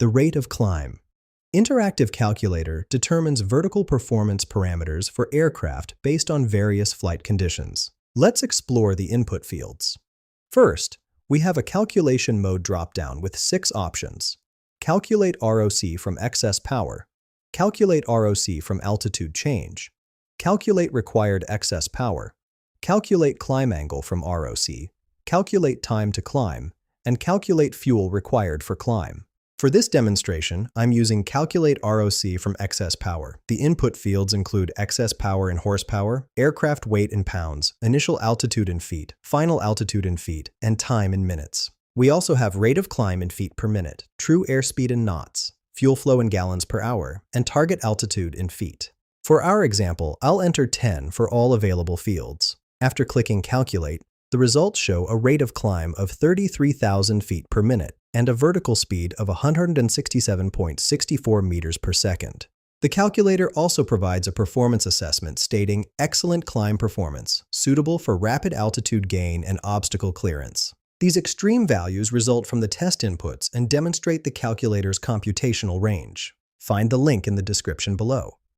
The rate of climb. Interactive calculator determines vertical performance parameters for aircraft based on various flight conditions. Let's explore the input fields. First, we have a calculation mode dropdown with 6 options. Calculate ROC from excess power. Calculate ROC from altitude change. Calculate required excess power. Calculate climb angle from ROC. Calculate time to climb. And calculate fuel required for climb. For this demonstration, I'm using Calculate ROC from excess power. The input fields include excess power in horsepower, aircraft weight in pounds, initial altitude in feet, final altitude in feet, and time in minutes. We also have rate of climb in feet per minute, true airspeed in knots, fuel flow in gallons per hour, and target altitude in feet. For our example, I'll enter 10 for all available fields. After clicking Calculate, the results show a rate of climb of 33,000 feet per minute and a vertical speed of 167.64 meters per second. The calculator also provides a performance assessment stating excellent climb performance, suitable for rapid altitude gain and obstacle clearance. These extreme values result from the test inputs and demonstrate the calculator's computational range. Find the link in the description below.